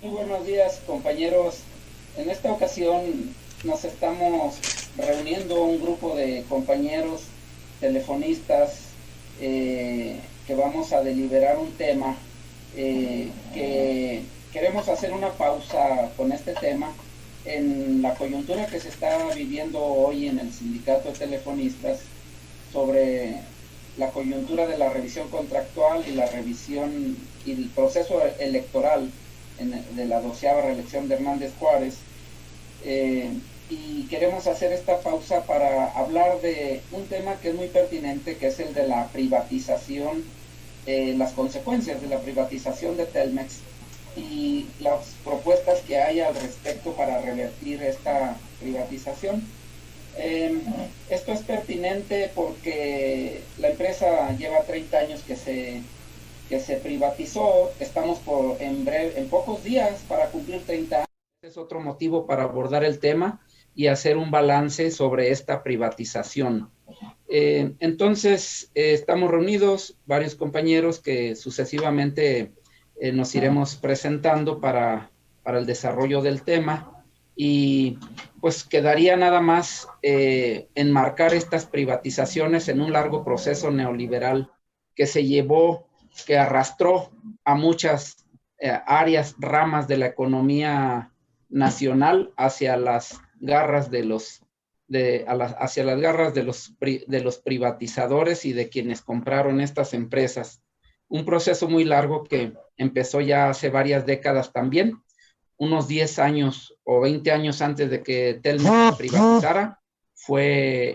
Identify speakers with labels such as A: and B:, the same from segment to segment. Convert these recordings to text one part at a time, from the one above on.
A: Muy buenos días, compañeros. En esta ocasión nos estamos reuniendo un grupo de compañeros telefonistas que vamos a deliberar un tema que queremos hacer una pausa con este tema en la coyuntura que se está viviendo hoy en el sindicato de telefonistas sobre la coyuntura de la revisión contractual y la revisión y el proceso electoral de la 12ª reelección de Hernández Juárez. Y queremos hacer esta pausa para hablar de un tema que es muy pertinente, que es el de la privatización, las consecuencias de la privatización de Telmex y las propuestas que hay al respecto para revertir esta privatización. Esto es pertinente porque la empresa lleva 30 años que se privatizó. Estamos en pocos días para cumplir 30 años. Es otro motivo para abordar el tema y hacer un balance sobre esta privatización. Entonces, estamos reunidos varios compañeros que sucesivamente nos iremos presentando para el desarrollo del tema y pues quedaría nada más enmarcar estas privatizaciones en un largo proceso neoliberal que se llevó, que arrastró a muchas áreas, ramas de la economía nacional hacia las garras de hacia las garras de los privatizadores y de quienes compraron estas empresas. Un proceso muy largo que empezó ya hace varias décadas también, unos 10 años o 20 años antes de que Telmex privatizara,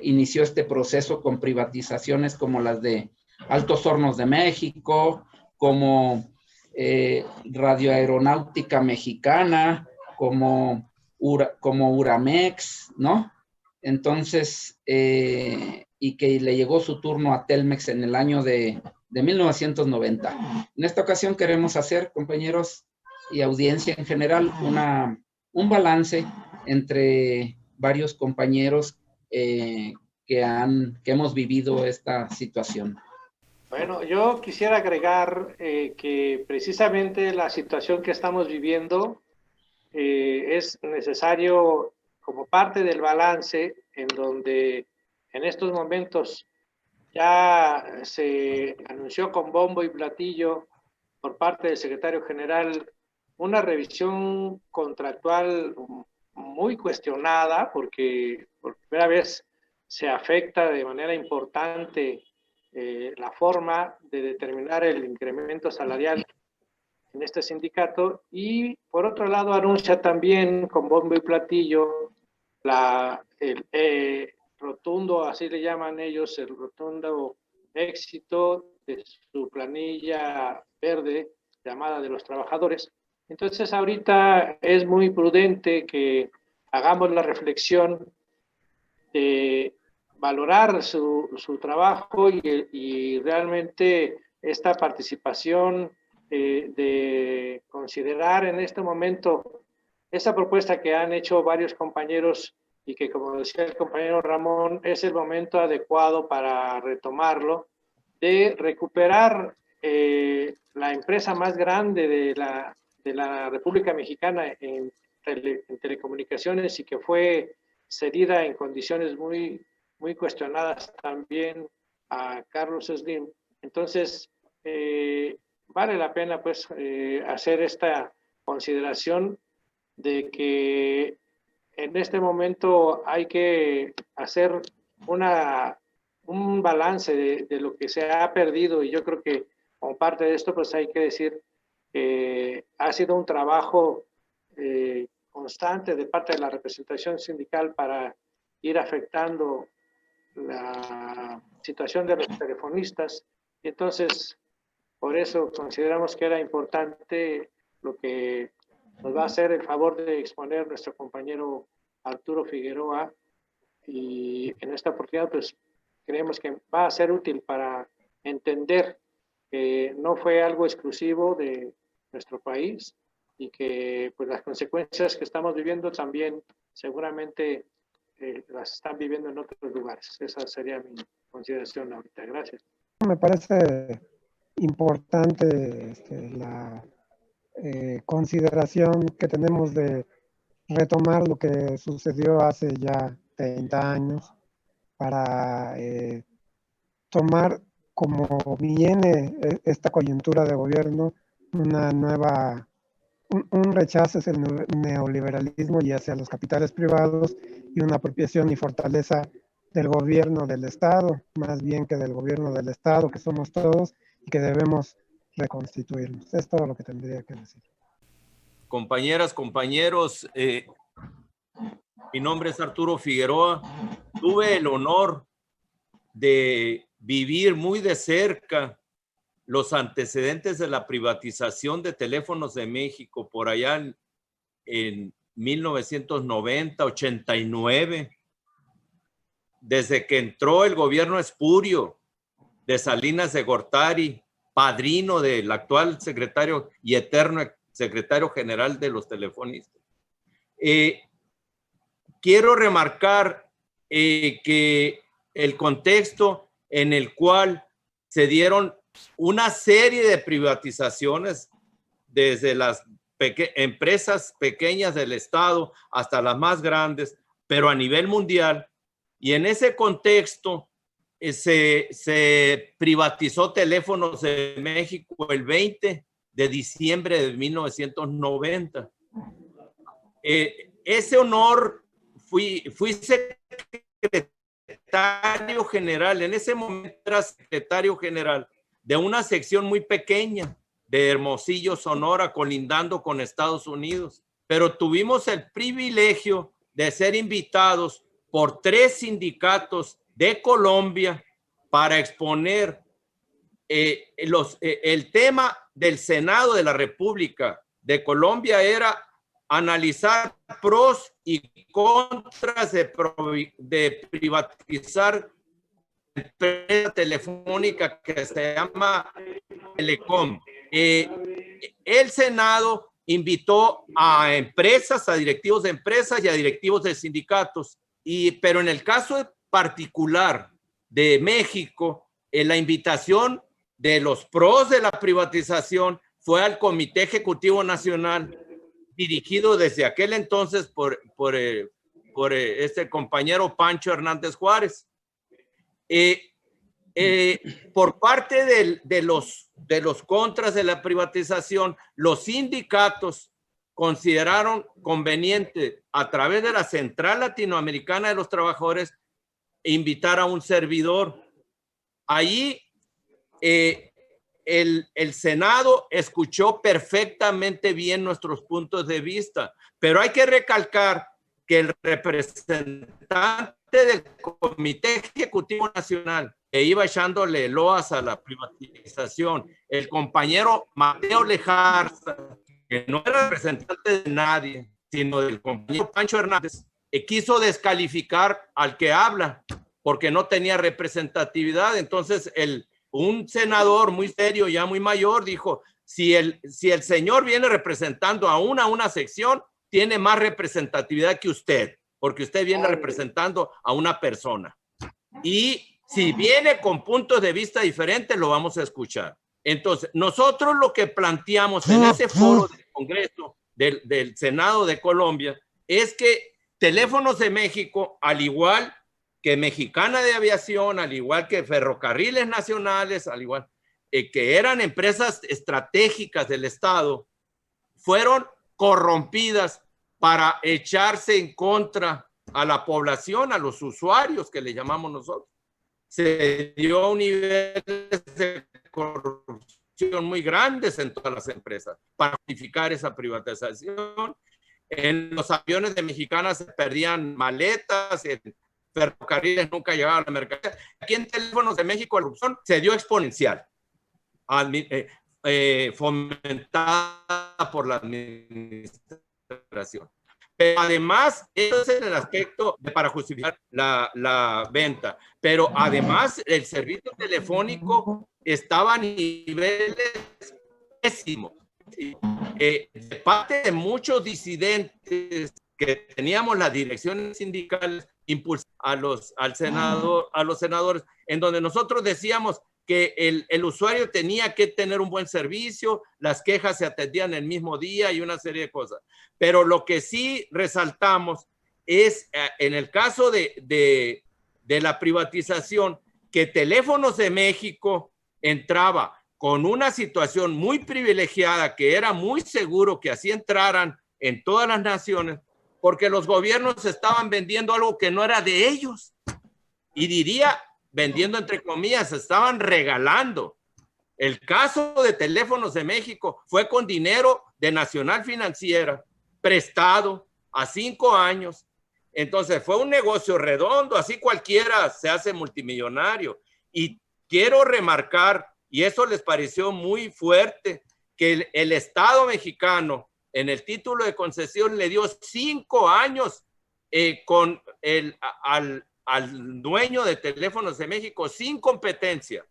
A: inició este proceso con privatizaciones como las de Altos Hornos de México, como Radioaeronáutica Mexicana, como Uramex, ¿no? Entonces, y que le llegó su turno a Telmex en el año de 1990. En esta ocasión queremos hacer, compañeros y audiencia en general, un balance entre varios compañeros que hemos vivido esta situación.
B: Bueno, yo quisiera agregar que precisamente la situación que estamos viviendo es necesario como parte del balance en donde en estos momentos ya se anunció con bombo y platillo por parte del secretario general una revisión contractual muy cuestionada porque por primera vez se afecta de manera importante la forma de determinar el incremento salarial en este sindicato y por otro lado anuncia también con bombo y platillo el rotundo, así le llaman ellos, el rotundo éxito de su planilla verde llamada de los trabajadores. Entonces ahorita es muy prudente que hagamos la reflexión de valorar su trabajo y realmente esta participación de considerar en este momento esa propuesta que han hecho varios compañeros y que, como decía el compañero Ramón, es el momento adecuado para retomarlo, de recuperar la empresa más grande de la República Mexicana en telecomunicaciones y que fue cedida en condiciones muy cuestionadas también a Carlos Slim. Entonces, vale la pena pues hacer esta consideración de que en este momento hay que hacer una, un balance de lo que se ha perdido y yo creo que como parte de esto pues hay que decir que ha sido un trabajo constante de parte de la representación sindical para ir afectando la situación de los telefonistas. Y entonces, por eso consideramos que era importante lo que nos va a hacer el favor de exponer nuestro compañero Arturo Figueroa. Y en esta oportunidad, pues creemos que va a ser útil para entender que no fue algo exclusivo de nuestro país y que pues las consecuencias que estamos viviendo también seguramente las están viviendo en otros lugares. Esa sería mi consideración ahorita. Gracias.
C: Me parece importante la consideración que tenemos de retomar lo que sucedió hace ya 30 años para tomar como viene esta coyuntura de gobierno una nueva, un rechazo hacia el neoliberalismo y hacia los capitales privados y una apropiación y fortaleza del gobierno del Estado, más bien que del gobierno del Estado, que somos todos y que debemos reconstituirnos. Es todo lo que tendría que decir.
D: Compañeras, compañeros, mi nombre es Arturo Figueroa. Tuve el honor de vivir muy de cerca los antecedentes de la privatización de Teléfonos de México por allá en 1990, 89, desde que entró el gobierno espurio de Salinas de Gortari, padrino del actual secretario y eterno secretario general de los telefonistas. Quiero remarcar que el contexto en el cual se dieron una serie de privatizaciones desde las empresas pequeñas del Estado hasta las más grandes, pero a nivel mundial. Y en ese contexto se privatizó Teléfonos de México el 20 de diciembre de 1990. Ese honor, fui secretario general, en ese momento era secretario general de una sección muy pequeña de Hermosillo, Sonora, colindando con Estados Unidos, pero tuvimos el privilegio de ser invitados por 3 sindicatos de Colombia para exponer el tema del Senado de la República de Colombia era analizar pros y contras de privatizar la empresa telefónica que se llama Telecom. El Senado invitó a empresas, a directivos de empresas y a directivos de sindicatos, pero en el caso particular de México, la invitación de los pros de la privatización fue al Comité Ejecutivo Nacional, dirigido desde aquel entonces por este compañero Pancho Hernández Juárez. Por parte de los contras de la privatización, los sindicatos consideraron conveniente, a través de la Central Latinoamericana de los Trabajadores, invitar a un servidor. Allí el Senado escuchó perfectamente bien nuestros puntos de vista, pero hay que recalcar que el representante del Comité Ejecutivo Nacional que iba echándole loas a la privatización, el compañero Mateo Lejarza, que no era representante de nadie, sino del compañero Pancho Hernández, quiso descalificar al que habla porque no tenía representatividad. Entonces un senador muy serio, ya muy mayor, dijo, si el señor viene representando a una sección, tiene más representatividad que usted, porque usted viene representando a una persona. Y si viene con puntos de vista diferentes, lo vamos a escuchar. Entonces, nosotros lo que planteamos en ese foro del Congreso del Senado de Colombia es que Teléfonos de México, al igual que Mexicana de Aviación, al igual que Ferrocarriles Nacionales, al igual que eran empresas estratégicas del Estado, fueron corrompidas para echarse en contra a la población, a los usuarios que le llamamos nosotros. Se dio un nivel de corrupción muy grandes en todas las empresas para justificar esa privatización. En los aviones de Mexicana se perdían maletas, en Ferrocarriles nunca llegaba la mercancía. Aquí en Teléfonos de México la corrupción se dio exponencial, fomentada por la administración. Pero además, eso es en el aspecto para justificar la venta. Pero además, el servicio telefónico estaba a niveles pésimos. De parte de muchos disidentes que teníamos las direcciones sindicales impulsadas a los senadores, en donde nosotros decíamos que el usuario tenía que tener un buen servicio, las quejas se atendían el mismo día y una serie de cosas. Pero lo que sí resaltamos es, en el caso de la privatización, que Teléfonos de México entraba con una situación muy privilegiada, que era muy seguro que así entraran en todas las naciones, porque los gobiernos estaban vendiendo algo que no era de ellos. Y diría, vendiendo entre comillas, estaban regalando. El caso de Teléfonos de México fue con dinero de Nacional Financiera, prestado a 5 años. Entonces fue un negocio redondo, así cualquiera se hace multimillonario. Y quiero remarcar, y eso les pareció muy fuerte, que el Estado mexicano en el título de concesión le dio 5 años con al dueño de Teléfonos de México sin competencia,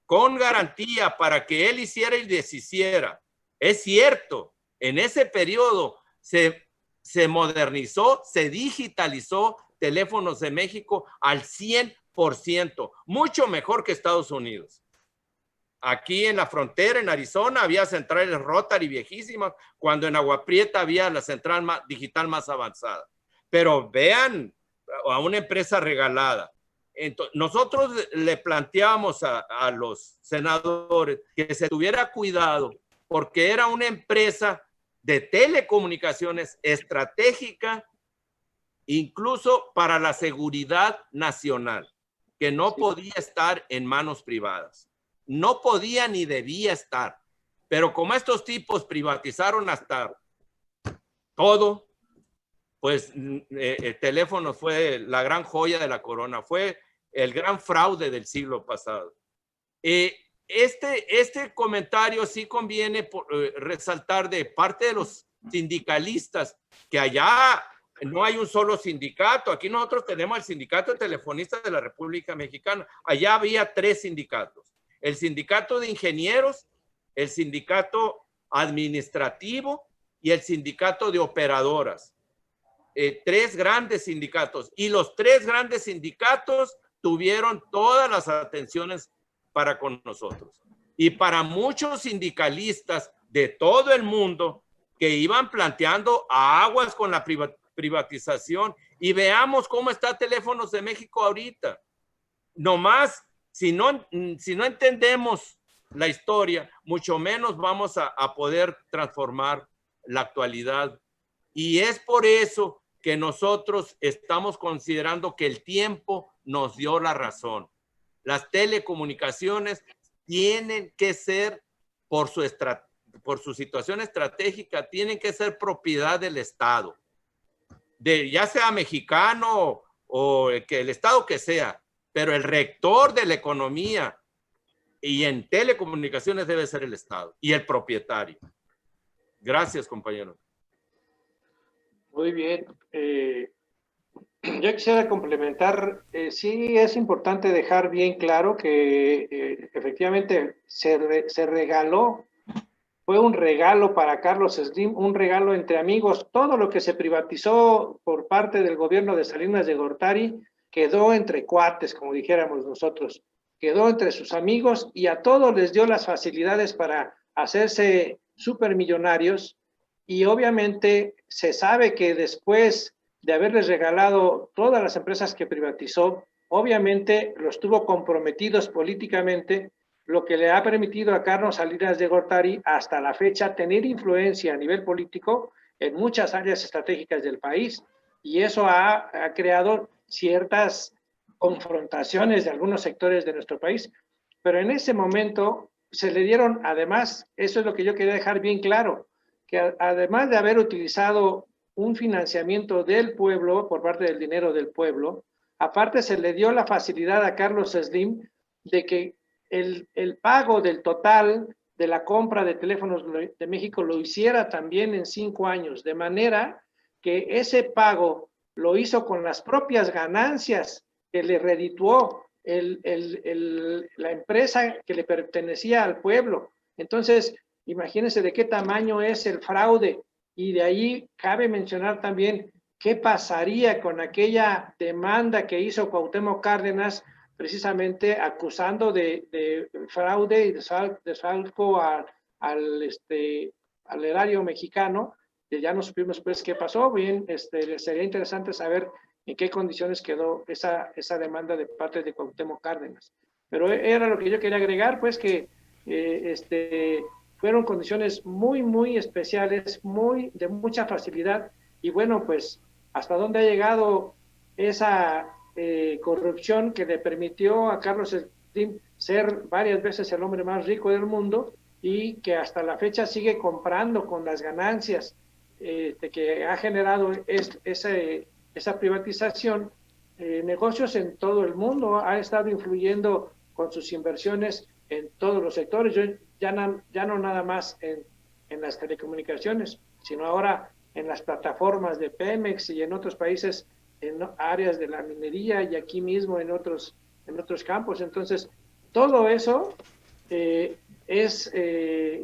D: con garantía para que él hiciera y deshiciera. Es cierto, en ese periodo se modernizó, se digitalizó Teléfonos de México al 100%, mucho mejor que Estados Unidos. Aquí en la frontera, en Arizona, había centrales Rotary viejísimas, cuando en Agua Prieta había la central digital más avanzada. Pero vean a una empresa regalada. Entonces, nosotros le planteamos a los senadores que se tuviera cuidado, porque era una empresa de telecomunicaciones estratégica, incluso para la seguridad nacional, que no podía estar en manos privadas. No podía ni debía estar. Pero como estos tipos privatizaron hasta todo, pues Teléfonos fue la gran joya de la corona, fue el gran fraude del siglo pasado. Este comentario sí conviene resaltar de parte de los sindicalistas, que allá no hay un solo sindicato. Aquí nosotros tenemos el Sindicato de Telefonistas de la República Mexicana. Allá había 3 sindicatos. El Sindicato de Ingenieros, el Sindicato Administrativo y el Sindicato de Operadoras. 3 grandes sindicatos. Y los 3 grandes sindicatos tuvieron todas las atenciones para con nosotros. Y para muchos sindicalistas de todo el mundo que iban planteando aguas con la privatización. Y veamos cómo está Teléfonos de México ahorita. Nomás, si no entendemos la historia, mucho menos vamos a poder transformar la actualidad. Y es por eso que nosotros estamos considerando que el tiempo nos dio la razón. Las telecomunicaciones tienen que ser, por su situación estratégica, tienen que ser propiedad del Estado, ya sea mexicano o el Estado que sea, pero el rector de la economía y en telecomunicaciones debe ser el Estado y el propietario. Gracias, compañero.
B: Muy bien. Yo quisiera complementar, sí es importante dejar bien claro que efectivamente se regaló, fue un regalo para Carlos Slim, un regalo entre amigos. Todo lo que se privatizó por parte del gobierno de Salinas de Gortari quedó entre cuates, como dijéramos nosotros, quedó entre sus amigos y a todos les dio las facilidades para hacerse supermillonarios. Y obviamente se sabe que después de haberles regalado todas las empresas que privatizó, obviamente los tuvo comprometidos políticamente, lo que le ha permitido a Carlos Salinas de Gortari hasta la fecha tener influencia a nivel político en muchas áreas estratégicas del país, y eso ha creado ciertas confrontaciones de algunos sectores de nuestro país. Pero en ese momento se le dieron, además, eso es lo que yo quería dejar bien claro, que además de haber utilizado un financiamiento del pueblo por parte del dinero del pueblo, aparte se le dio la facilidad a Carlos Slim de que el pago del total de la compra de Teléfonos de México lo hiciera también en 5 años, de manera que ese pago lo hizo con las propias ganancias que le redituó la empresa que le pertenecía al pueblo. Entonces, imagínense de qué tamaño es el fraude. Y de ahí cabe mencionar también qué pasaría con aquella demanda que hizo Cuauhtémoc Cárdenas precisamente acusando de fraude y desfalco al erario mexicano, que ya no supimos pues qué pasó. Bien, sería interesante saber en qué condiciones quedó esa demanda de parte de Cuauhtémoc Cárdenas. Pero era lo que yo quería agregar, pues que fueron condiciones muy, muy especiales, de mucha facilidad, y bueno, pues hasta dónde ha llegado esa corrupción que le permitió a Carlos Slim ser varias veces el hombre más rico del mundo, y que hasta la fecha sigue comprando con las ganancias que ha generado esa privatización, negocios en todo el mundo. Ha estado influyendo con sus inversiones en todos los sectores, ya no nada más en las telecomunicaciones, sino ahora en las plataformas de Pemex y en otros países, en áreas de la minería, y aquí mismo en otros campos. Entonces, todo eso es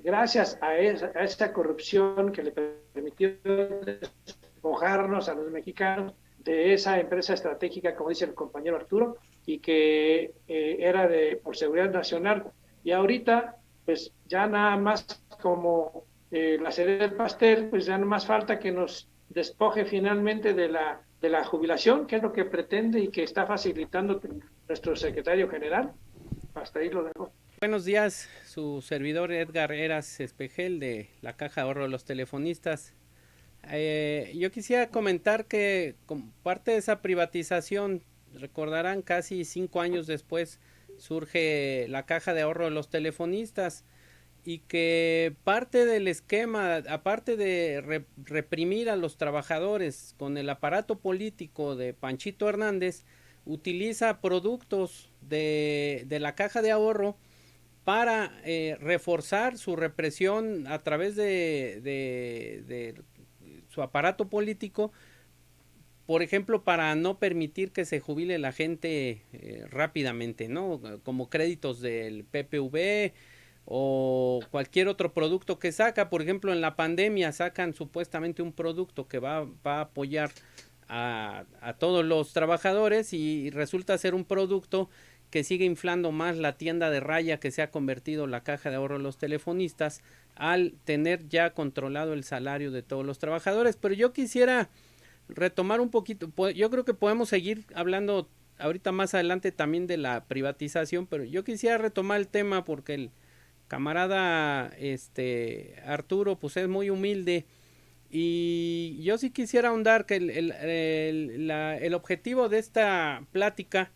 B: gracias a esta corrupción que le permitió despojarnos a los mexicanos de esa empresa estratégica, como dice el compañero Arturo, y que era por seguridad nacional. Y ahorita, pues ya nada más como la cereza del pastel, pues ya no más falta que nos despoje finalmente de la jubilación, que es lo que pretende y que está facilitando nuestro secretario general. Hasta ahí lo dejo.
E: Buenos días, su servidor Edgar Eras Espejel de la Caja de Ahorro de los Telefonistas. Yo quisiera comentar que como parte de esa privatización, recordarán, casi 5 años después surge la Caja de Ahorro de los Telefonistas, y que parte del esquema, aparte de reprimir a los trabajadores con el aparato político de Panchito Hernández, utiliza productos de la Caja de Ahorro para reforzar su represión a través de su aparato político. Por ejemplo, para no permitir que se jubile la gente rápidamente, ¿no? Como créditos del PPV o cualquier otro producto que saca. Por ejemplo, en la pandemia sacan supuestamente un producto que va a apoyar a todos los trabajadores, y resulta ser un producto que sigue inflando más la tienda de raya que se ha convertido la Caja de Ahorro de los Telefonistas, al tener ya controlado el salario de todos los trabajadores. Pero yo quisiera retomar un poquito, yo creo que podemos seguir hablando ahorita más adelante también de la privatización, pero yo quisiera retomar el tema porque el camarada Arturo pues es muy humilde, y yo sí quisiera ahondar que el objetivo de esta plática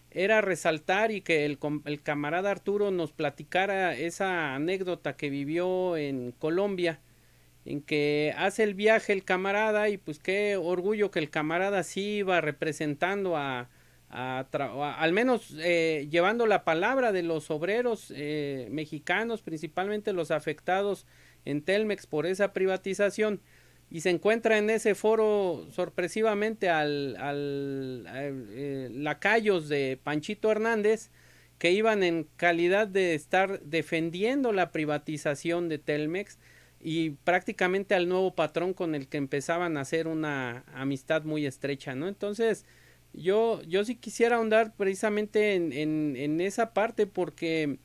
E: era resaltar y que el camarada Arturo nos platicara esa anécdota que vivió en Colombia, en que hace el viaje el camarada, y pues qué orgullo que el camarada sí iba representando al menos llevando la palabra de los obreros mexicanos, principalmente los afectados en Telmex por esa privatización, y se encuentra en ese foro sorpresivamente lacayos de Panchito Hernández, que iban en calidad de estar defendiendo la privatización de Telmex, y prácticamente al nuevo patrón con el que empezaban a hacer una amistad muy estrecha, ¿no? Entonces yo sí quisiera ahondar precisamente en esa parte, porque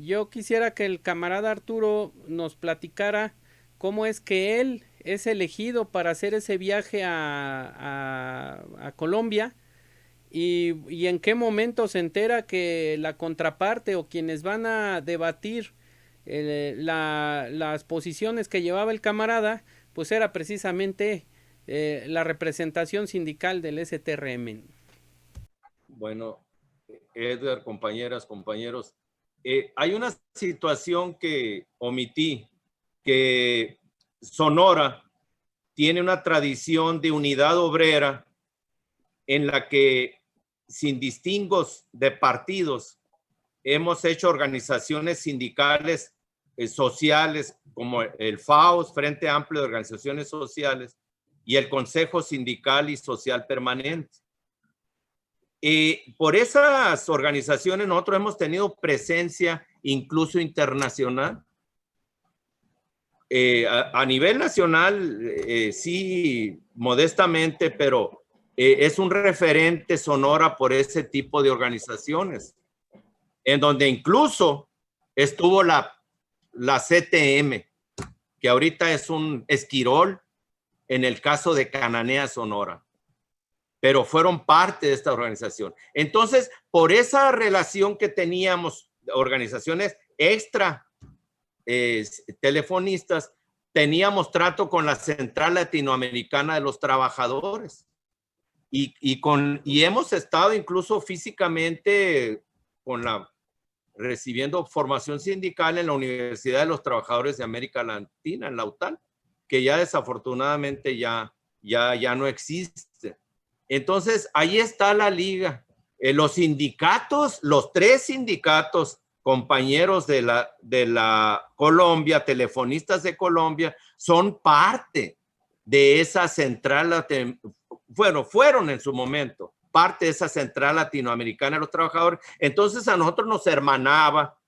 E: yo quisiera que el camarada Arturo nos platicara cómo es que él es elegido para hacer ese viaje a Colombia, y en qué momento se entera que la contraparte o quienes van a debatir las posiciones que llevaba el camarada, pues era precisamente la representación sindical del STRM.
D: Bueno, Edgar, compañeras, compañeros, hay una situación que omití, que Sonora tiene una tradición de unidad obrera en la que, sin distingos de partidos, hemos hecho organizaciones sindicales sociales como el FAOS, Frente Amplio de Organizaciones Sociales, y el Consejo Sindical y Social Permanente. Por esas organizaciones nosotros hemos tenido presencia incluso internacional. A nivel nacional, sí, modestamente, pero es un referente Sonora por ese tipo de organizaciones, en donde incluso estuvo la CTM, que ahorita es un esquirol en el caso de Cananea Sonora, pero fueron parte de esta organización. Entonces, por esa relación que teníamos, organizaciones extra telefonistas, teníamos trato con la Central Latinoamericana de los Trabajadores y hemos estado incluso físicamente recibiendo formación sindical en la Universidad de los Trabajadores de América Latina, en la UTAL, que ya desafortunadamente ya no existe. Entonces, ahí está la liga. Los sindicatos, los 3 sindicatos compañeros de la Colombia, telefonistas de Colombia, son parte de esa central, fueron en su momento parte de esa Central Latinoamericana de los Trabajadores. Entonces a nosotros nos hermanaba,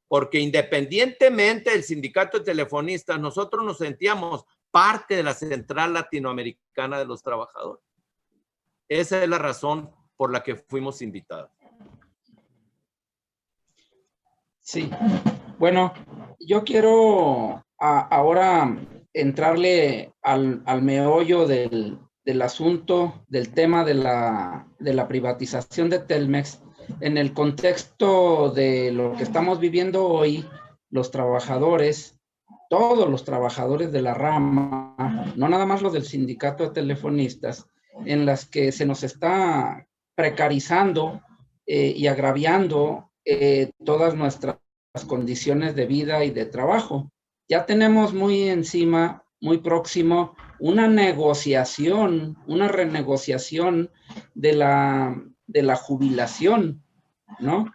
D: porque independientemente del sindicato de telefonistas, nosotros nos sentíamos parte de la Central Latinoamericana de los Trabajadores. Esa es la razón por la que fuimos invitados.
A: Sí, bueno, yo quiero ahora entrarle al meollo del asunto, del tema de la privatización de Telmex, en el contexto de lo que estamos viviendo hoy, los trabajadores, todos los trabajadores de la rama, no nada más los del sindicato de telefonistas, en las que se nos está precarizando y agraviando todas nuestras condiciones de vida y de trabajo. Ya tenemos muy encima, muy próximo, una negociación, una renegociación de la jubilación, ¿no?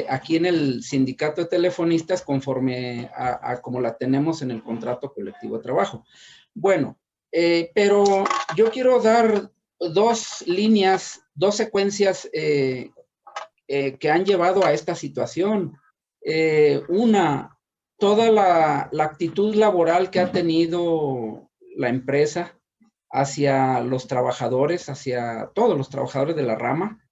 A: Aquí en el sindicato de telefonistas, conforme a como la tenemos en el contrato colectivo de trabajo. Bueno, pero yo quiero dar 2 líneas, 2 secuencias que han llevado a esta situación. Una, toda la actitud laboral que ha tenido la empresa hacia los trabajadores, hacia todos los trabajadores de la rama,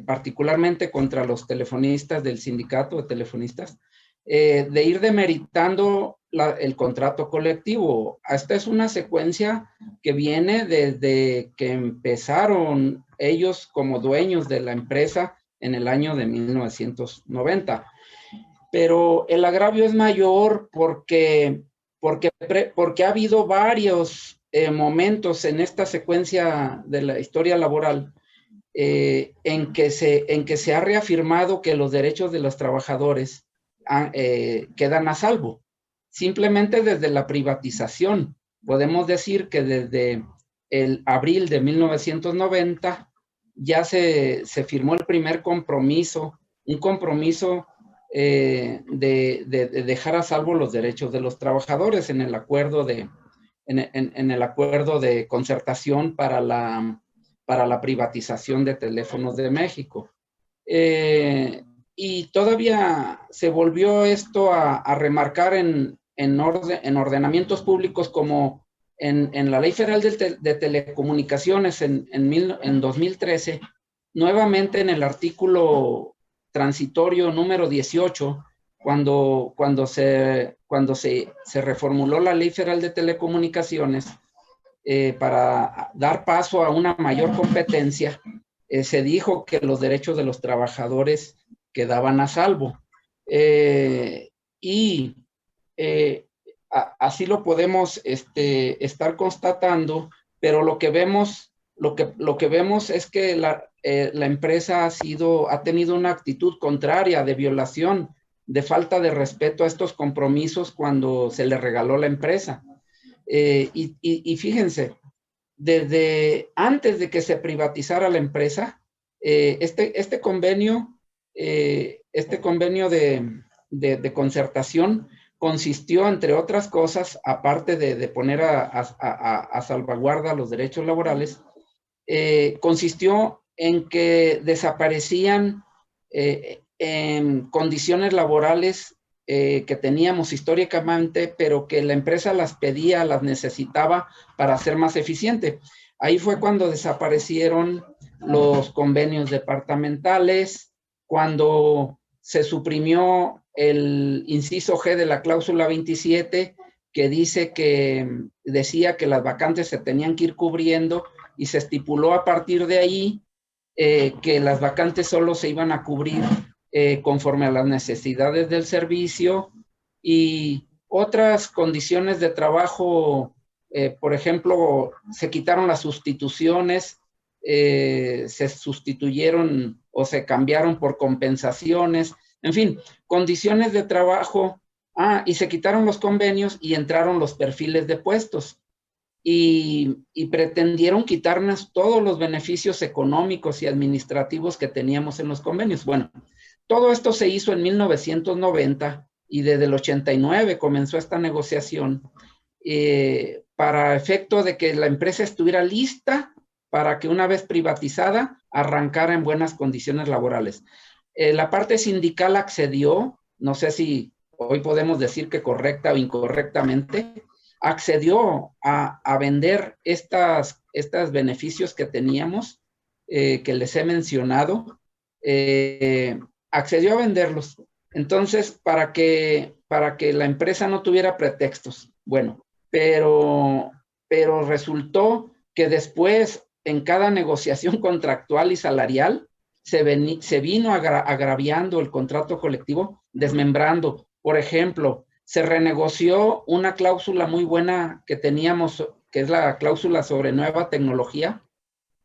A: particularmente contra los telefonistas del sindicato de telefonistas, de ir demeritando el contrato colectivo. Esta es una secuencia que viene desde que empezaron ellos como dueños de la empresa en el año de 1990. Pero el agravio es mayor porque ha habido varios momentos en esta secuencia de la historia laboral en que se ha reafirmado que los derechos de los trabajadores quedan a salvo. Simplemente desde la privatización. Podemos decir que desde el abril de 1990 ya se firmó el primer compromiso, un compromiso de dejar a salvo los derechos de los trabajadores en el acuerdo de concertación para la privatización de Teléfonos de México. Y todavía se volvió esto a remarcar en ordenamientos públicos, como en la Ley Federal de Telecomunicaciones en 2013, nuevamente en el artículo transitorio número 18, cuando se reformuló la Ley Federal de Telecomunicaciones para dar paso a una mayor competencia, se dijo que los derechos de los trabajadores quedaban a salvo. Así lo podemos estar constatando, pero lo que vemos es que la empresa ha tenido una actitud contraria de violación, de falta de respeto a estos compromisos cuando se le regaló la empresa. Y fíjense, desde antes de que se privatizara la empresa, este convenio de concertación consistió, entre otras cosas, aparte de poner a salvaguarda los derechos laborales, consistió en que desaparecían en condiciones laborales que teníamos históricamente, pero que la empresa las pedía, las necesitaba para ser más eficiente. Ahí fue cuando desaparecieron los convenios departamentales, cuando se suprimió el inciso G de la cláusula 27, que decía que las vacantes se tenían que ir cubriendo, y se estipuló a partir de ahí que las vacantes solo se iban a cubrir conforme a las necesidades del servicio, y otras condiciones de trabajo. Por ejemplo, se quitaron las sustituciones, se sustituyeron o se cambiaron por compensaciones, en fin, condiciones de trabajo. Y se quitaron los convenios y entraron los perfiles de puestos. Y pretendieron quitarnos todos los beneficios económicos y administrativos que teníamos en los convenios. Bueno, todo esto se hizo en 1990 y desde el 89 comenzó esta negociación para efecto de que la empresa estuviera lista para que una vez privatizada arrancara en buenas condiciones laborales. La parte sindical accedió, no sé si hoy podemos decir que correcta o incorrectamente, accedió a vender estos beneficios que teníamos, que les he mencionado, accedió a venderlos. Entonces, para que la empresa no tuviera pretextos. Bueno, pero resultó que después, en cada negociación contractual y salarial, se vino agraviando el contrato colectivo, desmembrando. Por ejemplo, se renegoció una cláusula muy buena que teníamos, que es la cláusula sobre nueva tecnología,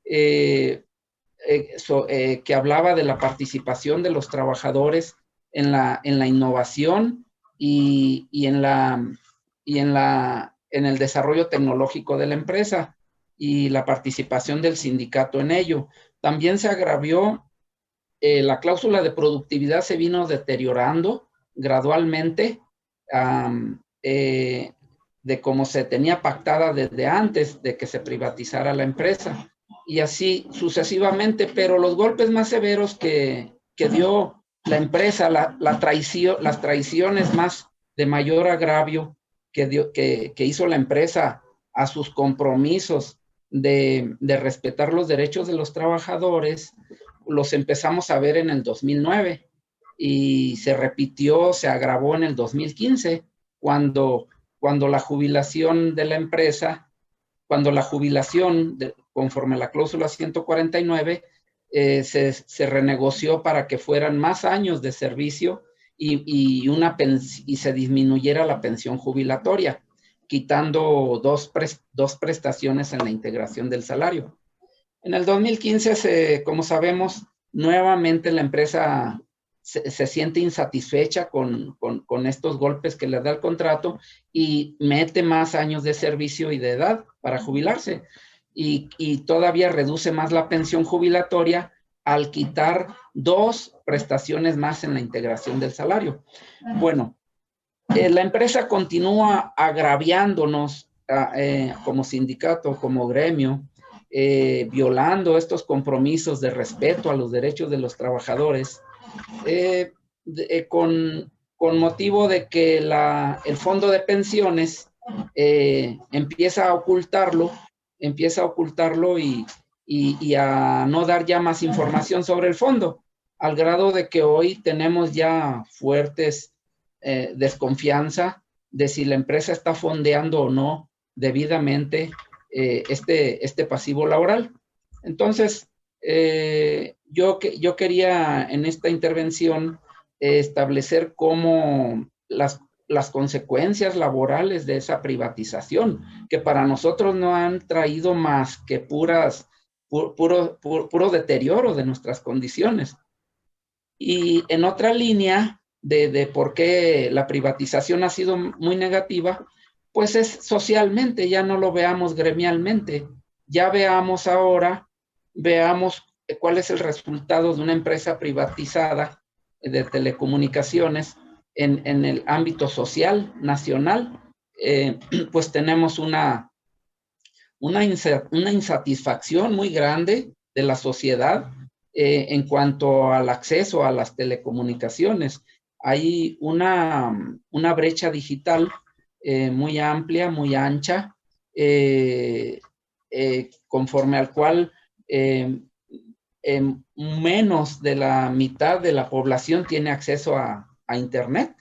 A: que hablaba de la participación de los trabajadores en la innovación y en el desarrollo tecnológico de la empresa, y la participación del sindicato en ello. También se agravió, la cláusula de productividad se vino deteriorando gradualmente, de cómo se tenía pactada desde antes de que se privatizara la empresa, y así sucesivamente. Pero los golpes más severos que dio la empresa, las traiciones más de mayor agravio que hizo la empresa a sus compromisos de respetar los derechos de los trabajadores, los empezamos a ver en el 2009. Y se repitió, se agravó en el 2015, cuando la jubilación de la empresa, conforme a la cláusula 149, se renegoció para que fueran más años de servicio y se disminuyera la pensión jubilatoria, quitando dos prestaciones en la integración del salario. En el 2015, como sabemos, nuevamente la empresa se siente insatisfecha con estos golpes que le da el contrato y mete más años de servicio y de edad para jubilarse, y todavía reduce más la pensión jubilatoria al quitar 2 prestaciones más en la integración del salario. Bueno, la empresa continúa agraviándonos como sindicato, como gremio, violando estos compromisos de respeto a los derechos de los trabajadores, con motivo de que el fondo de pensiones empieza a ocultarlo y a no dar ya más información sobre el fondo, al grado de que hoy tenemos ya fuertes desconfianza de si la empresa está fondeando o no debidamente este pasivo laboral. Entonces, yo quería en esta intervención establecer cómo las consecuencias laborales de esa privatización, que para nosotros no han traído más que puro deterioro de nuestras condiciones. Y en otra línea de por qué la privatización ha sido muy negativa, pues es socialmente, ya no lo veamos gremialmente, ya veamos cuál es el resultado de una empresa privatizada de telecomunicaciones en el ámbito social nacional. Pues tenemos una insatisfacción muy grande de la sociedad en cuanto al acceso a las telecomunicaciones. Hay una brecha digital muy amplia, muy ancha, conforme al cual menos de la mitad de la población tiene acceso a Internet.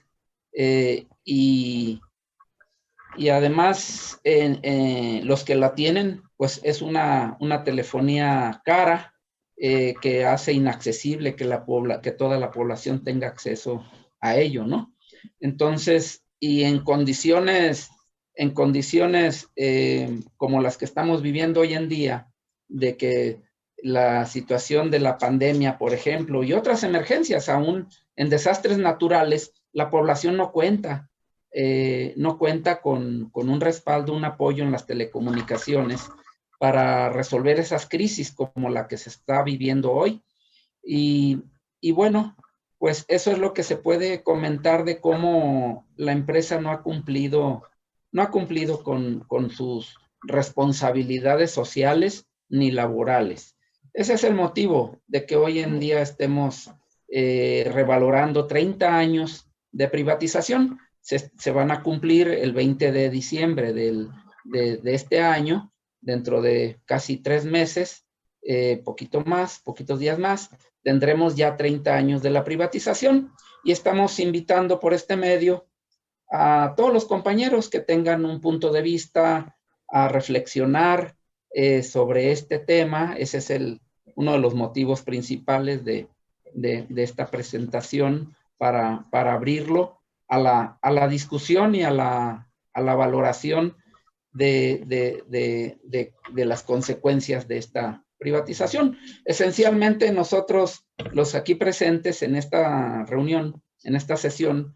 A: Y además los que la tienen, pues es una telefonía cara que hace inaccesible que toda la población tenga acceso a ello, ¿no? Entonces, y en condiciones como las que estamos viviendo hoy en día, de que la situación de la pandemia, por ejemplo, y otras emergencias, aún en desastres naturales, la población no cuenta con un respaldo, un apoyo en las telecomunicaciones para resolver esas crisis como la que se está viviendo hoy. Y bueno, pues eso es lo que se puede comentar de cómo la empresa no ha cumplido con sus responsabilidades sociales ni laborales. Ese es el motivo de que hoy en día estemos revalorando 30 años de privatización. Se van a cumplir el 20 de diciembre de este año, dentro de casi 3 meses, poquitos días más, tendremos ya 30 años de la privatización y estamos invitando por este medio a todos los compañeros que tengan un punto de vista, a reflexionar sobre este tema. Ese es uno de los motivos principales de esta presentación para abrirlo a la discusión y a la valoración de las consecuencias de esta privatización. Esencialmente nosotros, los aquí presentes en esta reunión, en esta sesión,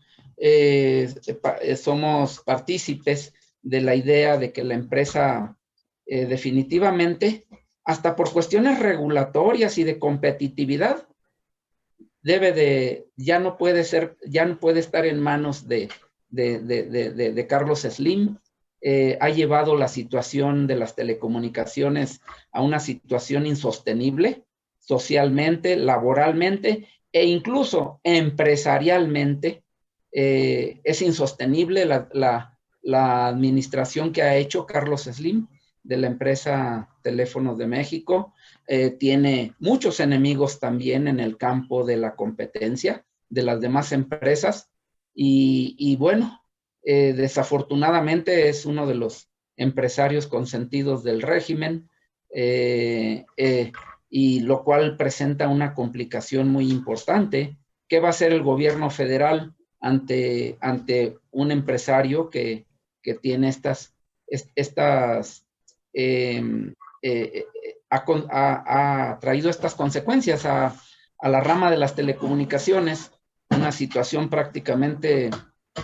A: somos partícipes de la idea de que la empresa definitivamente, hasta por cuestiones regulatorias y de competitividad, ya no puede estar en manos de Carlos Slim. Ha llevado la situación de las telecomunicaciones a una situación insostenible socialmente, laboralmente e incluso empresarialmente. Es insostenible la administración que ha hecho Carlos Slim de la empresa Teléfonos de México. Tiene muchos enemigos también en el campo de la competencia de las demás empresas y bueno, desafortunadamente es uno de los empresarios consentidos del régimen, y lo cual presenta una complicación muy importante. ¿Qué va a hacer el gobierno federal ante un empresario que tiene ha traído estas consecuencias a la rama de las telecomunicaciones? Una situación prácticamente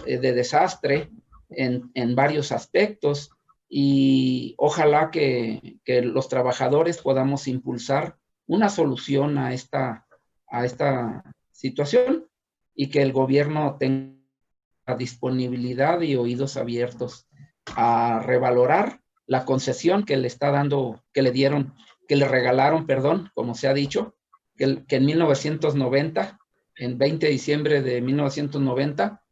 A: de desastre en varios aspectos, y ojalá que los trabajadores podamos impulsar una solución a esta situación y que el gobierno tenga disponibilidad y oídos abiertos a revalorar la concesión que le regalaron, como se ha dicho, que en 1990, en 20 de diciembre de 1990,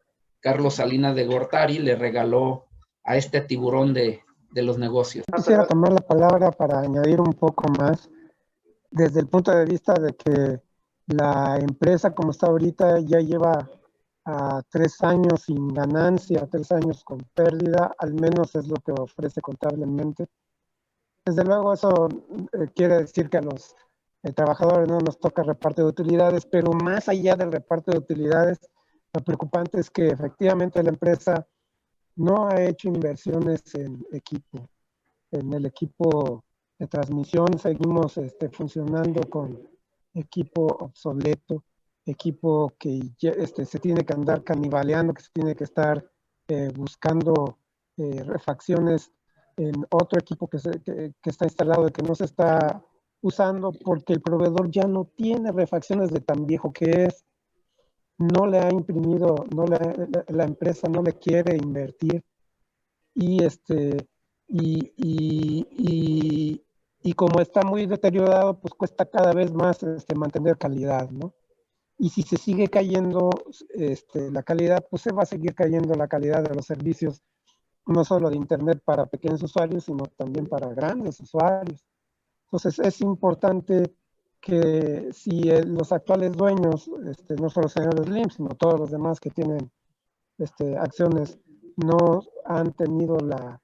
A: Carlos Salinas de Gortari le regaló a este tiburón de los negocios.
C: Quisiera tomar la palabra para añadir un poco más desde el punto de vista de que la empresa como está ahorita ya lleva 3 años sin ganancia, 3 años con pérdida, al menos es lo que ofrece contablemente. Desde luego eso quiere decir que a los trabajadores no nos toca reparto de utilidades, pero más allá del reparto de utilidades, lo preocupante es que efectivamente la empresa no ha hecho inversiones en equipo. En el equipo de transmisión seguimos funcionando con equipo obsoleto, equipo que se tiene que andar canibaleando, que se tiene que estar buscando refacciones en otro equipo que está instalado y que no se está usando porque el proveedor ya no tiene refacciones de tan viejo que es. No le ha imprimido, la empresa no le quiere invertir y como está muy deteriorado, pues cuesta cada vez más mantener calidad, ¿no? Y si se sigue cayendo la calidad, pues se va a seguir cayendo la calidad de los servicios no solo de Internet para pequeños usuarios, sino también para grandes usuarios. Entonces es importante que si los actuales dueños, no solo el señor Slim, sino todos los demás que tienen acciones, no han tenido la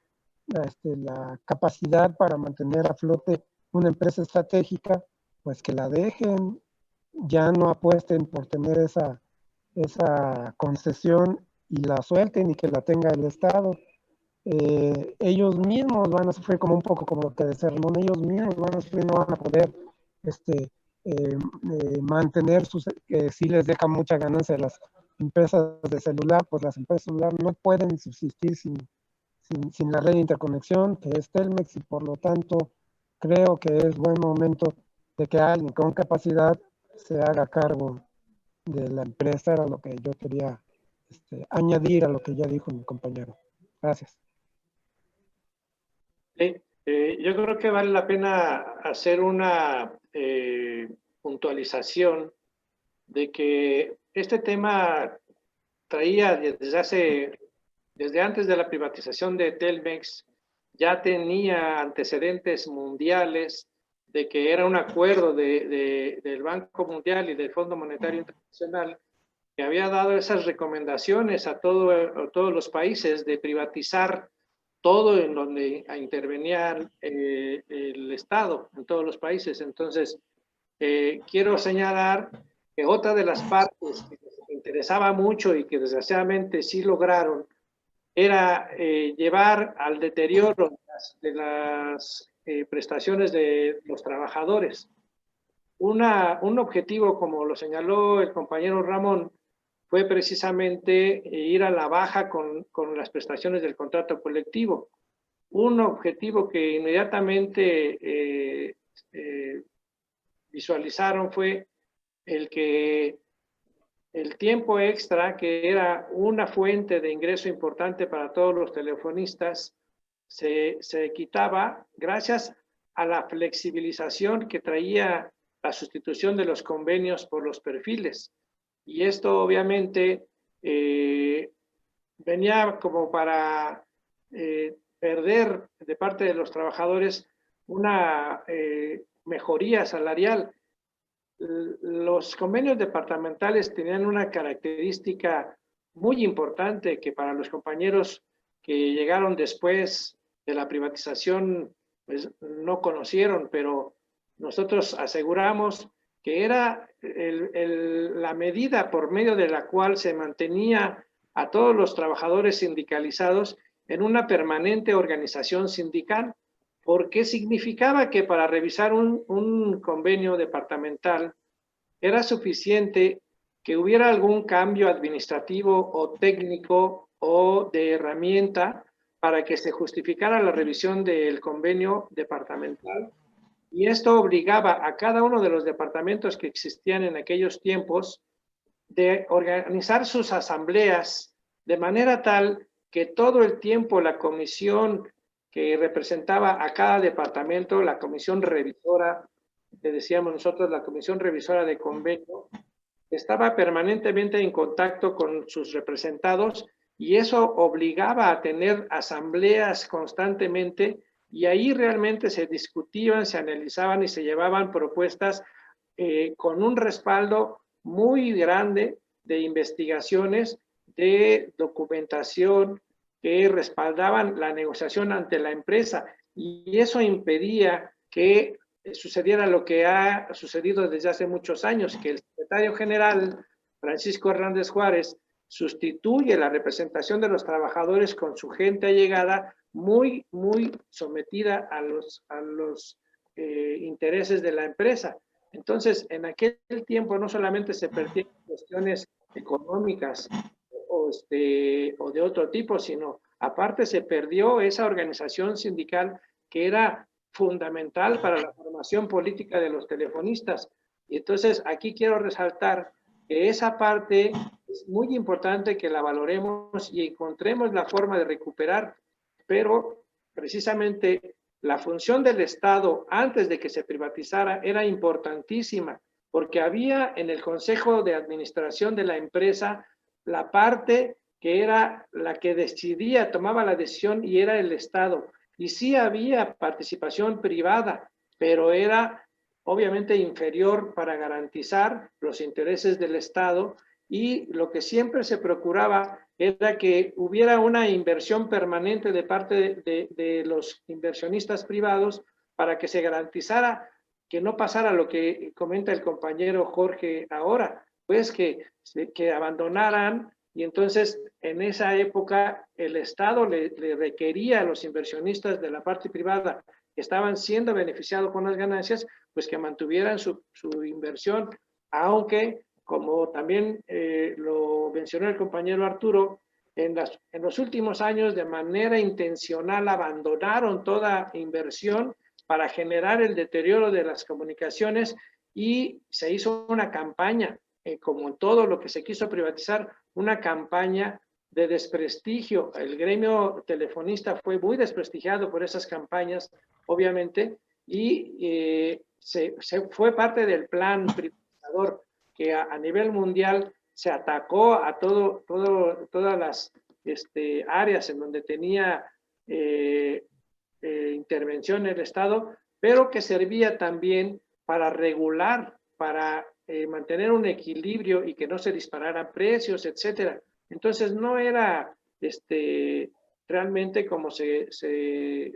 C: capacidad para mantener a flote una empresa estratégica, pues que la dejen, ya no apuesten por tener esa concesión y la suelten y que la tenga el Estado. Ellos mismos van a sufrir como un poco como lo que decía Ramón, ellos mismos van a sufrir, no van a poder mantener sus, que sí les deja mucha ganancia a las empresas de celular, pues las empresas de celular no pueden subsistir sin la red de interconexión que es Telmex, y por lo tanto creo que es buen momento de que alguien con capacidad se haga cargo de la empresa. Era lo que yo quería añadir a lo que ya dijo mi compañero. Gracias.
B: Sí, yo creo que vale la pena hacer una puntualización de que este tema traía desde antes de la privatización de Telmex, ya tenía antecedentes mundiales de que era un acuerdo del Banco Mundial y del Fondo Monetario Internacional que había dado esas recomendaciones a todos los países de privatizar todo en donde intervenía el Estado en todos los países. Entonces, quiero señalar que otra de las partes que les interesaba mucho y que desgraciadamente sí lograron era llevar al deterioro de las prestaciones de los trabajadores. Un objetivo, como lo señaló el compañero Ramón, fue precisamente ir a la baja con las prestaciones del contrato colectivo. Un objetivo que inmediatamente visualizaron fue el que el tiempo extra, que era una fuente de ingreso importante para todos los telefonistas, se quitaba gracias a la flexibilización que traía la sustitución de los convenios por los perfiles. Y esto obviamente venía como para perder de parte de los trabajadores una mejoría salarial. Los convenios departamentales tenían una característica muy importante que para los compañeros que llegaron después de la privatización pues no conocieron, pero nosotros aseguramos que era la medida por medio de la cual se mantenía a todos los trabajadores sindicalizados en una permanente organización sindical, porque significaba que para revisar un convenio departamental era suficiente que hubiera algún cambio administrativo o técnico o de herramienta para que se justificara la revisión del convenio departamental. Y esto obligaba a cada uno de los departamentos que existían en aquellos tiempos de organizar sus asambleas de manera tal que todo el tiempo la comisión que representaba a cada departamento, la comisión revisora, que decíamos nosotros, la comisión revisora de convenio, estaba permanentemente en contacto con sus representados y eso obligaba a tener asambleas constantemente y ahí realmente se discutían, se analizaban y se llevaban propuestas con un respaldo muy grande de investigaciones, de documentación que respaldaban la negociación ante la empresa y eso impedía que sucediera lo que ha sucedido desde hace muchos años, que el secretario general Francisco Hernández Juárez sustituye la representación de los trabajadores con su gente allegada muy sometida a los intereses de la empresa. Entonces, en aquel tiempo no solamente se perdían cuestiones económicas o de otro tipo, sino aparte se perdió esa organización sindical que era fundamental para la formación política de los telefonistas. Y entonces aquí quiero resaltar que esa parte es muy importante que la valoremos y encontremos la forma de recuperar, pero precisamente la función del Estado antes de que se privatizara era importantísima, porque había en el Consejo de Administración de la empresa la parte que era la que decidía, tomaba la decisión y era el Estado. Y sí había participación privada, pero era obviamente inferior para garantizar los intereses del Estado, y lo que siempre se procuraba era que hubiera una inversión permanente de parte de los inversionistas privados para que se garantizara que no pasara lo que comenta el compañero Jorge ahora, pues que abandonaran, y entonces en esa época el Estado le requería a los inversionistas de la parte privada que estaban siendo beneficiados con las ganancias, pues que mantuvieran su inversión, aunque, como también lo mencionó el compañero Arturo, en los últimos años de manera intencional abandonaron toda inversión para generar el deterioro de las comunicaciones, y se hizo una campaña, como en todo lo que se quiso privatizar, una campaña de desprestigio. El gremio telefonista fue muy desprestigiado por esas campañas, obviamente, y se fue parte del plan privatizador que a nivel mundial se atacó a todas las áreas en donde tenía intervención el Estado, pero que servía también para regular, para mantener un equilibrio y que no se dispararan precios, etcétera. Entonces no era realmente como se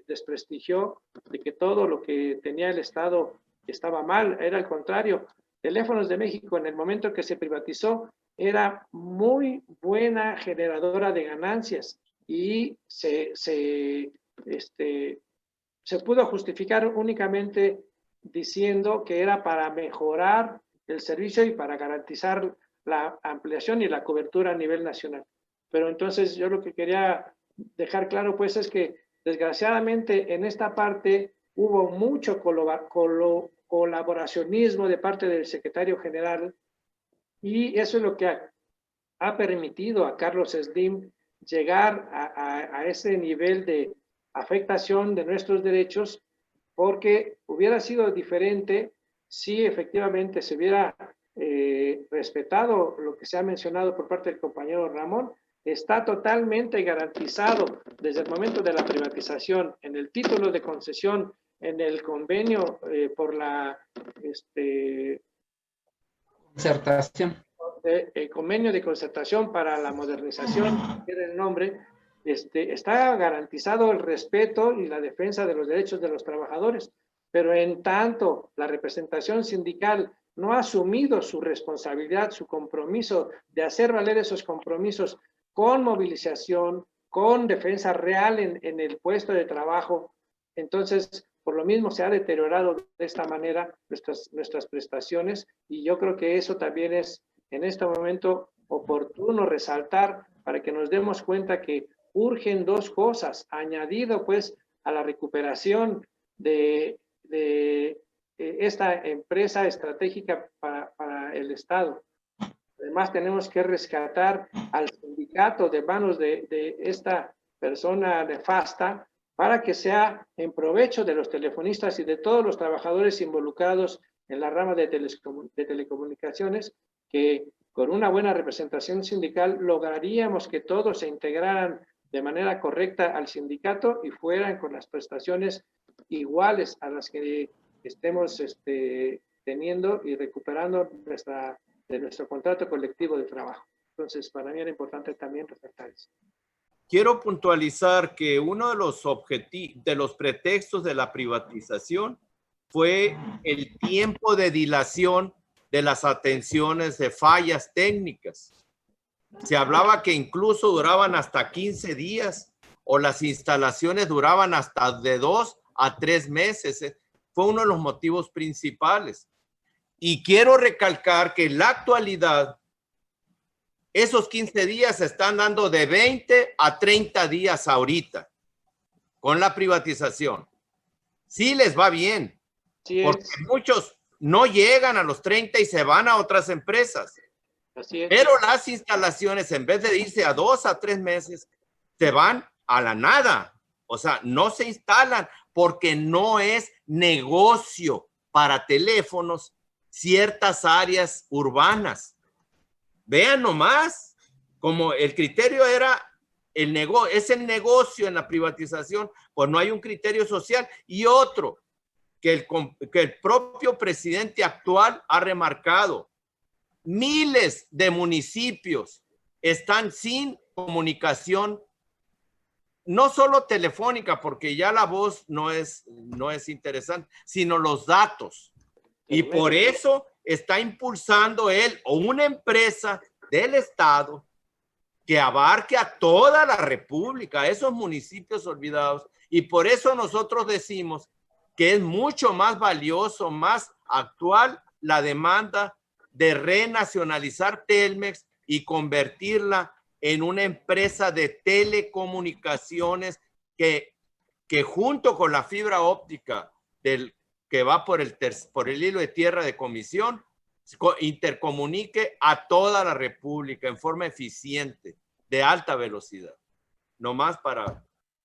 B: desprestigió de que todo lo que tenía el Estado estaba mal, era al contrario. Teléfonos de México, en el momento que se privatizó, era muy buena generadora de ganancias, y se pudo justificar únicamente diciendo que era para mejorar el servicio y para garantizar la ampliación y la cobertura a nivel nacional. Pero entonces yo lo que quería dejar claro pues es que desgraciadamente en esta parte hubo mucho colaboracionismo de parte del secretario general, y eso es lo que ha permitido a Carlos Slim llegar a ese nivel de afectación de nuestros derechos, porque hubiera sido diferente si efectivamente se hubiera respetado lo que se ha mencionado por parte del compañero Ramón. Está totalmente garantizado desde el momento de la privatización, en el título de concesión, en el convenio por la
A: concertación.
B: El convenio de concertación para la modernización, que era el nombre, está garantizado el respeto y la defensa de los derechos de los trabajadores, pero en tanto la representación sindical no ha asumido su responsabilidad, su compromiso de hacer valer esos compromisos con movilización, con defensa real en el puesto de trabajo, entonces por lo mismo se ha deteriorado de esta manera nuestras prestaciones, y yo creo que eso también es en este momento oportuno resaltar para que nos demos cuenta que urgen dos cosas, añadido pues a la recuperación de esta empresa estratégica para el Estado. Además tenemos que rescatar al sindicato de manos de esta persona nefasta, para que sea en provecho de los telefonistas y de todos los trabajadores involucrados en la rama de telecomunicaciones, que con una buena representación sindical lograríamos que todos se integraran de manera correcta al sindicato y fueran con las prestaciones iguales a las que estemos teniendo y recuperando de nuestro contrato colectivo de trabajo. Entonces, para mí era importante también resaltar eso.
D: Quiero puntualizar que uno de los pretextos de la privatización fue el tiempo de dilación de las atenciones de fallas técnicas. Se hablaba que incluso duraban hasta 15 días o las instalaciones duraban hasta de 2 a 3 meses. Fue uno de los motivos principales. Y quiero recalcar que en la actualidad esos 15 días se están dando de 20 a 30 días ahorita con la privatización. Sí les va bien,
B: Sí,
D: porque muchos no llegan a los 30 y se van a otras empresas.
B: Así es.
D: Pero las instalaciones, en vez de irse a 2 a 3 meses, se van a la nada. O sea, no se instalan porque no es negocio para teléfonos ciertas áreas urbanas. Vean nomás, Como el criterio era es el negocio en la privatización, pues no hay un criterio social. Y otro, que el propio presidente actual ha remarcado, miles de municipios están sin comunicación, no solo telefónica, porque ya la voz no es interesante, sino los datos. Y por eso está impulsando él o una empresa del Estado que abarque a toda la República, a esos municipios olvidados. Y por eso nosotros decimos que es mucho más valioso, más actual la demanda de renacionalizar Telmex y convertirla en una empresa de telecomunicaciones que junto con la fibra óptica que va por el hilo de tierra de comisión, intercomunique a toda la República en forma eficiente, de alta velocidad. Nomás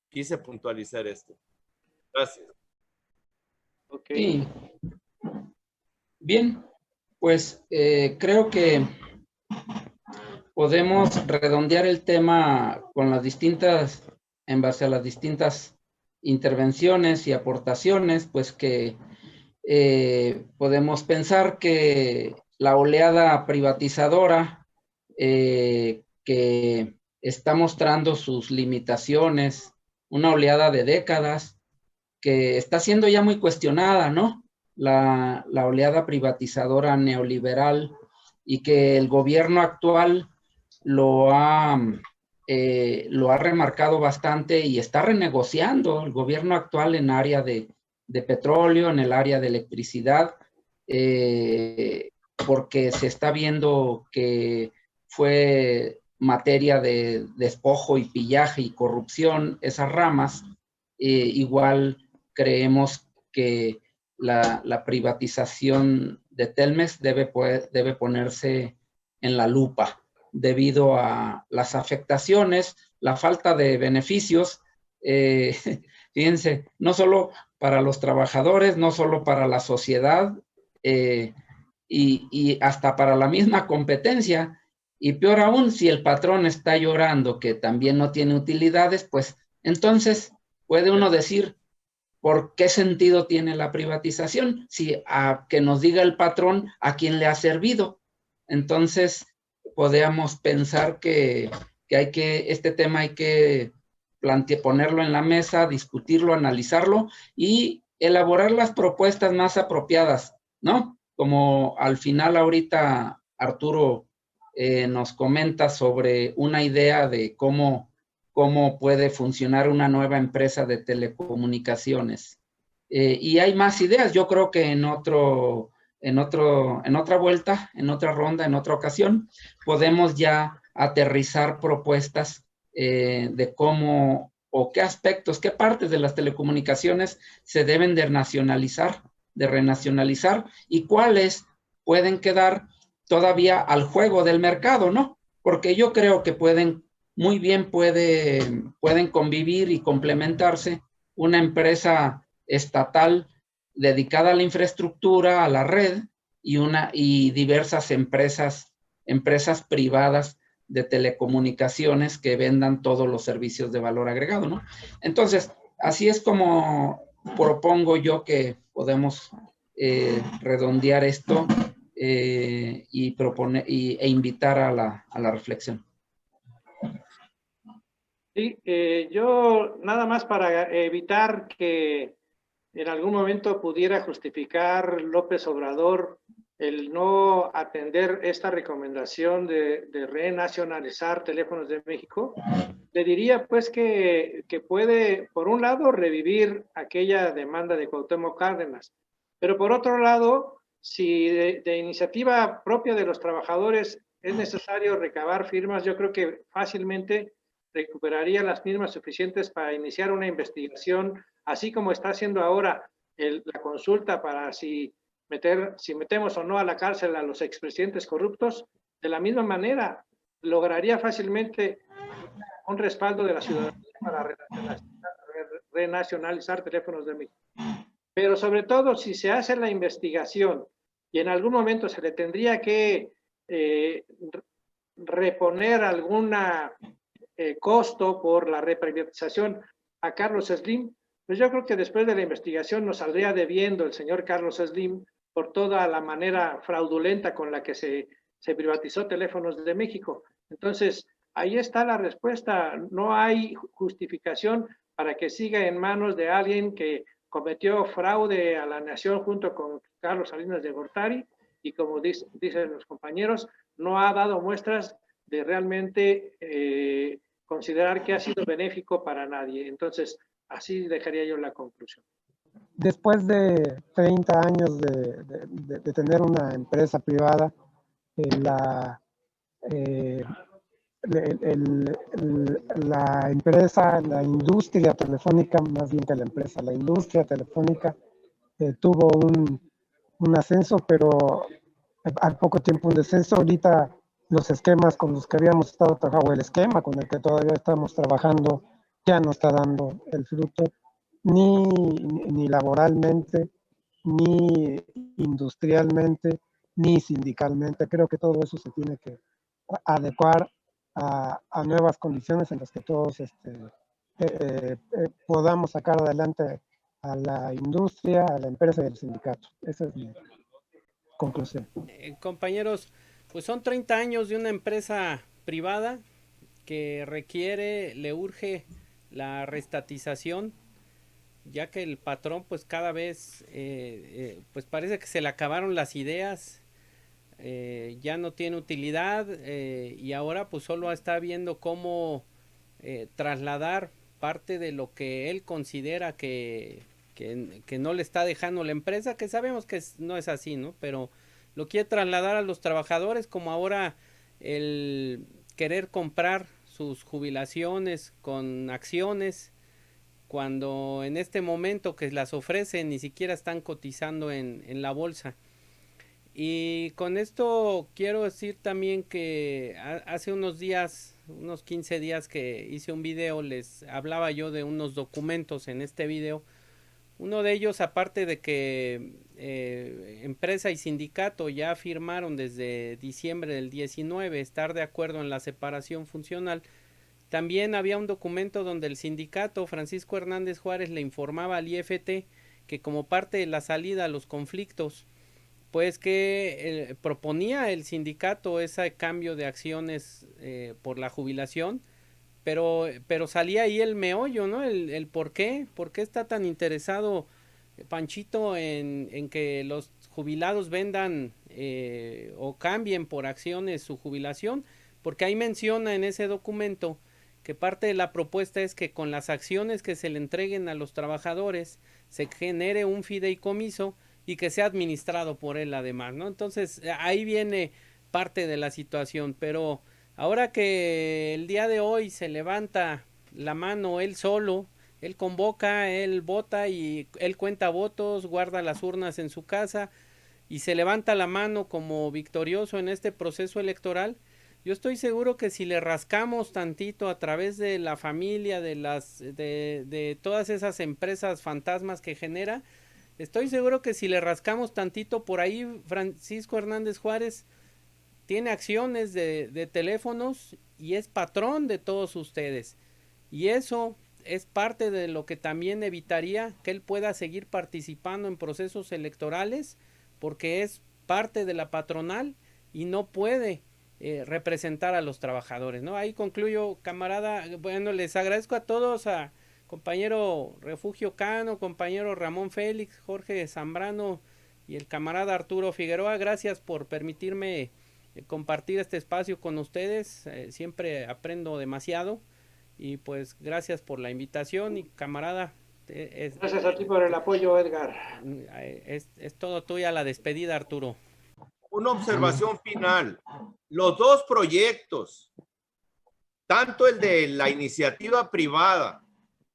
D: quise puntualizar esto. Gracias.
A: Okay. Sí. Bien, pues creo que podemos redondear el tema en base a las distintas intervenciones y aportaciones, pues que podemos pensar que la oleada privatizadora que está mostrando sus limitaciones, una oleada de décadas que está siendo ya muy cuestionada, ¿no? La oleada privatizadora neoliberal, y que el gobierno actual lo ha remarcado bastante y está renegociando el gobierno actual en área de petróleo, en el área de electricidad, porque se está viendo que fue materia de despojo y pillaje y corrupción esas ramas. Igual creemos que la privatización de Telmex debe ponerse en la lupa debido a las afectaciones, la falta de beneficios, fíjense, no solo para los trabajadores, no solo para la sociedad, y hasta para la misma competencia. Y peor aún, si el patrón está llorando que también no tiene utilidades, pues entonces puede uno decir, ¿por qué sentido tiene la privatización? Si a que nos diga el patrón a quién le ha servido. Entonces, podríamos pensar que este tema hay que ponerlo en la mesa, discutirlo, analizarlo y elaborar las propuestas más apropiadas, ¿no? Como al final ahorita Arturo nos comenta sobre una idea de cómo puede funcionar una nueva empresa de telecomunicaciones. Y hay más ideas. Yo creo que en otra vuelta, en otra ronda, en otra ocasión, podemos ya aterrizar propuestas de cómo o qué aspectos, qué partes de las telecomunicaciones se deben de renacionalizar y cuáles pueden quedar todavía al juego del mercado, ¿no? Porque yo creo que muy bien pueden convivir y complementarse una empresa estatal dedicada a la infraestructura, a la red, y diversas empresas privadas de telecomunicaciones que vendan todos los servicios de valor agregado, ¿no? Entonces, así es como propongo yo que podemos redondear esto e invitar a la reflexión.
B: Sí, yo nada más para evitar que en algún momento pudiera justificar López Obrador el no atender esta recomendación de renacionalizar Teléfonos de México, le diría pues que puede, por un lado, revivir aquella demanda de Cuauhtémoc Cárdenas, pero por otro lado, si de iniciativa propia de los trabajadores es necesario recabar firmas, yo creo que fácilmente recuperaría las firmas suficientes para iniciar una investigación, así como está haciendo ahora la consulta para si metemos o no a la cárcel a los expresidentes corruptos. De la misma manera, lograría fácilmente un respaldo de la ciudadanía para renacionalizar Teléfonos de México. Pero sobre todo, si se hace la investigación y en algún momento se le tendría que reponer alguna costo por la reprivatización a Carlos Slim, pues yo creo que después de la investigación nos saldría debiendo el señor Carlos Slim por toda la manera fraudulenta con la que se privatizó Teléfonos de México. Entonces, ahí está la respuesta. No hay justificación para que siga en manos de alguien que cometió fraude a la nación junto con Carlos Salinas de Gortari y, como dicen los compañeros, no ha dado muestras de realmente considerar que ha sido benéfico para nadie. Entonces, así dejaría yo la conclusión.
C: Después de 30 años de tener una empresa privada, la empresa, la industria telefónica, más bien que la empresa, la industria telefónica tuvo un ascenso, pero al poco tiempo un descenso. Ahorita los esquemas con los que habíamos estado trabajando, o el esquema con el que todavía estamos trabajando, ya no está dando el fruto, ni laboralmente, ni industrialmente, ni sindicalmente. Creo que todo eso se tiene que adecuar a nuevas condiciones en las que todos podamos sacar adelante a la industria, a la empresa y al sindicato. Esa es mi conclusión.
E: Compañeros, pues son 30 años de una empresa privada que requiere, le urge la reestatización, ya que el patrón pues cada vez pues parece que se le acabaron las ideas, ya no tiene utilidad, y ahora pues solo está viendo cómo trasladar parte de lo que él considera que no le está dejando la empresa, que sabemos que no es así, ¿no? Pero lo quiere trasladar a los trabajadores, como ahora el querer comprar sus jubilaciones con acciones, cuando en este momento que las ofrecen ni siquiera están cotizando en la bolsa. Y con esto quiero decir también que hace unos días, unos 15 días que hice un video, les hablaba yo de unos documentos en este video. Uno de ellos, aparte de que empresa y sindicato ya firmaron desde diciembre del 19 estar de acuerdo en la separación funcional, también había un documento donde el sindicato Francisco Hernández Juárez le informaba al IFT que como parte de la salida a los conflictos, pues que proponía el sindicato ese cambio de acciones por la jubilación, pero salía ahí el meollo, ¿no? El por qué está tan interesado Panchito en que los jubilados vendan o cambien por acciones su jubilación, porque ahí menciona en ese documento que parte de la propuesta es que con las acciones que se le entreguen a los trabajadores se genere un fideicomiso y que sea administrado por él además, ¿no? Entonces ahí viene parte de la situación, pero ahora que el día de hoy se levanta la mano él solo, él convoca, él vota y él cuenta votos, guarda las urnas en su casa y se levanta la mano como victorioso en este proceso electoral, yo estoy seguro que si le rascamos tantito a través de la familia, de todas esas empresas fantasmas que genera, estoy seguro que si le rascamos tantito por ahí, Francisco Hernández Juárez tiene acciones de teléfonos y es patrón de todos ustedes. Y eso es parte de lo que también evitaría que él pueda seguir participando en procesos electorales, porque es parte de la patronal y no puede representar a los trabajadores, ¿no? Ahí concluyo, camarada. Bueno, les agradezco a todos, a compañero Refugio Cano, compañero Ramón Félix, Jorge Zambrano y el camarada Arturo Figueroa. Gracias por permitirme compartir este espacio con ustedes. Siempre aprendo demasiado y pues gracias por la invitación y camarada.
B: Gracias a ti por el apoyo, Edgar.
E: Es todo tuya la despedida, Arturo.
D: Una observación final. Los dos proyectos, tanto el de la iniciativa privada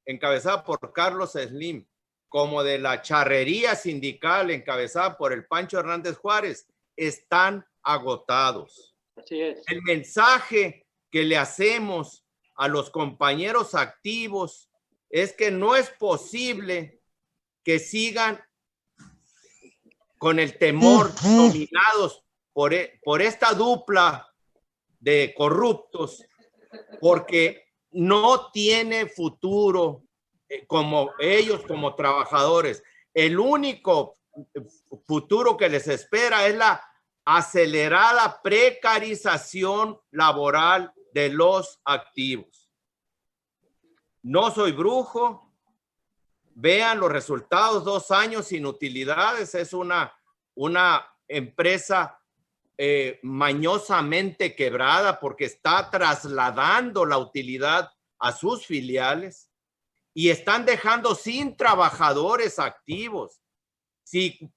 D: encabezada por Carlos Slim, como de la charrería sindical encabezada por el Pancho Hernández Juárez, están agotados.
B: Así es.
D: El mensaje que le hacemos a los compañeros activos es que no es posible que sigan con el temor dominados por esta dupla de corruptos, porque no tiene futuro como ellos, como trabajadores. El único futuro que les espera es la acelerada precarización laboral de los activos. No soy brujo. Vean los resultados, 2 años sin utilidades. Es una empresa mañosamente quebrada porque está trasladando la utilidad a sus filiales y están dejando sin trabajadores activos. Si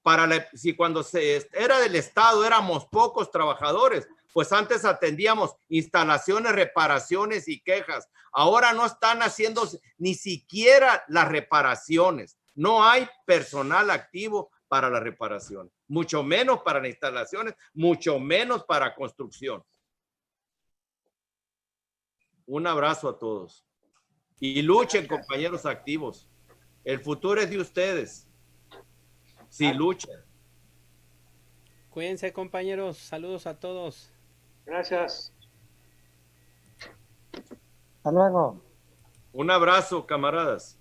D: cuando era del Estado éramos pocos trabajadores, pues antes atendíamos instalaciones, reparaciones y quejas. Ahora no están haciendo ni siquiera las reparaciones. No hay personal activo para la reparación, mucho menos para las instalaciones, mucho menos para construcción. Un abrazo a todos. Y luchen, compañeros activos. El futuro es de ustedes. Si luchan.
E: Cuídense, compañeros. Saludos a todos.
B: Gracias.
C: Hasta luego.
D: Un abrazo, camaradas.